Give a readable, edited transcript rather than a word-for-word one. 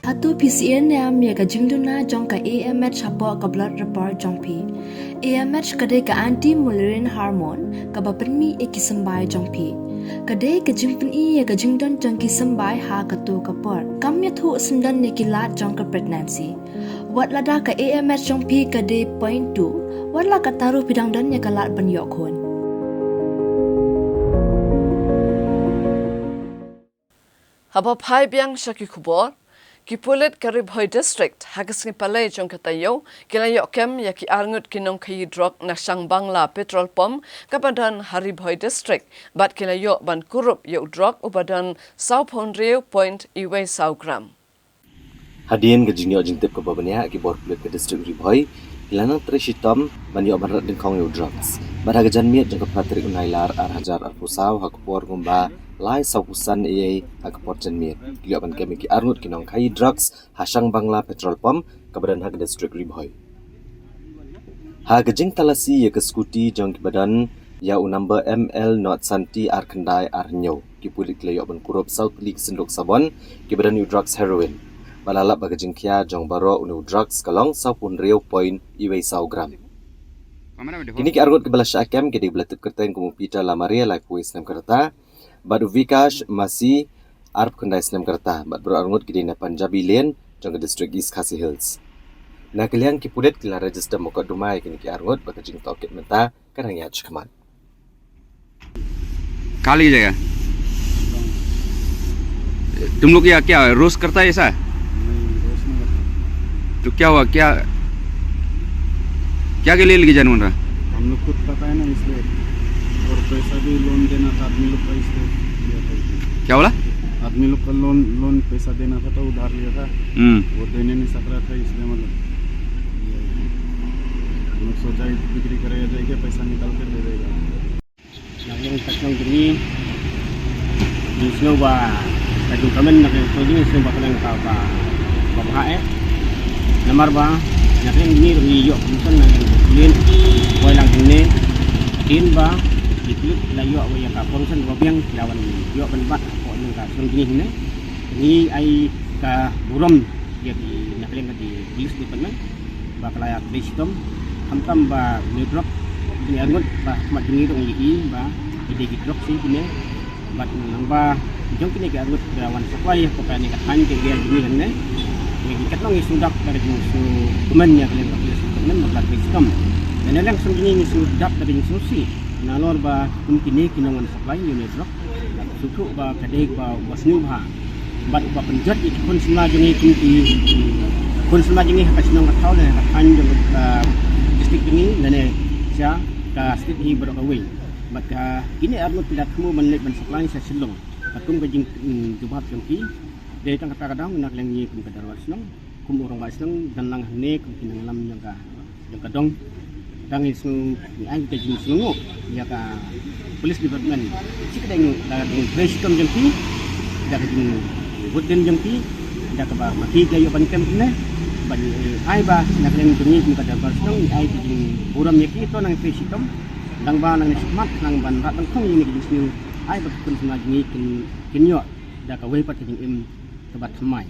Hatu PCN am ya ka jingduna jong ka AMH chapo ka blood report jong pi. AMH kade ka anti mullerian hormone ka bapermi ekisambai jong pi. Kade ka jingpun I ya ka jingdon jong kisambai ha ka tu ka por. Kamya thu sundan ne kilat jong ka pregnancy. Wat lada ka AMH jong pi kade point 2. Wat la ka taru pidang dan ya ka lat ban yok khon. Haba phai biang shaki khubor Kipulit Karibhoy District hagas ni palay jong katayo kilayo kem yaki arngut kinong kayi drog na siyang Bangla petrol pump kapadan Haribhoy District bat kilayo ban kurup yo drog ubadan 0.1 gram. Hadin gajingyo jingtip ke babanya ki bor pulit ke district Ribhoy kilanang treshitom ban yo ban rat din kong yo drugs bat hagajan miat jong kapatrik unailar ar hajar ar pusaw hakpor ngumba lai saukusan iye hakpor janmiat kiliyo ban kemi ki arngut kinong kai drugs hasang Bangla petrol pump kabadan hag district Ribhoy hagajing talasi ye ke skuti jong ki badan ya number ML not santi ar kendai ar nyo ki pulit kiliyo ban kurup South League sendok sabon ki badan yo drugs heroin balalap bagajing kia jong baro unu drugs kalong 0.1 gram. Kini ki argut ke balasya akem ke di belatip kertain kumu pita lamaria lai puis nam kerta badu Vikash masih arp kendai senam kerta bad bro argut ke di na Punjabi Lane jong ke district East Khasi Hills. Na kalian ki pudet kila register mokot dumai kini ki argut bagajing toket menta kadang ya chkaman. खाली जगह तुम लोग क्या क्या रोज करता है ऐसा तो क्या हुआ क्या क्या के लिए लेके जाने रहा हम लोग खुद पता है ना इसलिए और पैसा भी लोन देना था आदमी लोग का इसलिए लिया था क्या बोला आदमी लोग का लोन पैसा देना था तो उधार लिया था वो देने नहीं सक रहा था इसलिए मतलब हम लोग सोचा बिक्री करेगा जाएगा पैसा निकाल कर दे देगा yang tatlong diri di snow ba kadung kamen na ko din snow ba kanang ka ba babae namar ba nakin ni riyo kunsan na lin boy lang ni din ba diklit layo ba ya ka kunsan ba biang lawan yo ban bat ko nang ka sung ni ni ai ka buram ya di nakin di police department ba kalaya kristom hamtam ba ni drop ni angot ba madungi dong yi ba ide gidrok sih kini bat namba jong kini ke angot rawan supply ko pa ni kathan ke gel ni ganne ni katong isudak dari su kuman ya kalian kapil kuman bakal sistem dan lang sung kini isudak dari susi nalor ba kini kinongan supply unit drop suku ba kadek ba wasnu ha bat ba penjat ikun semua jenis kini kun semua jenis kasinong katau dan kathan jong district ini dan sia ka street hi berkawin maka ini arno tidak kamu menlek ban supply sa silong atum gajing jubab jongki de tang kata kadang nak lengi kum kadar wasnong kum orang wasnong dan lang ne kum kinang lam yang kadong dang isu ni ai gajing sungu ya ka police department sikadeng da preston jongki da gajing wooden jongki da ka ba mati gayo ban kem ne ban ai ba nak lengi kum kadar wasnong ai gajing buram yaki to nang preston dang ba nang sikmat nang ban rat nang khong ni gis ni ai ba kun sna ni kin yo da ka wei pat kin im ke bat mai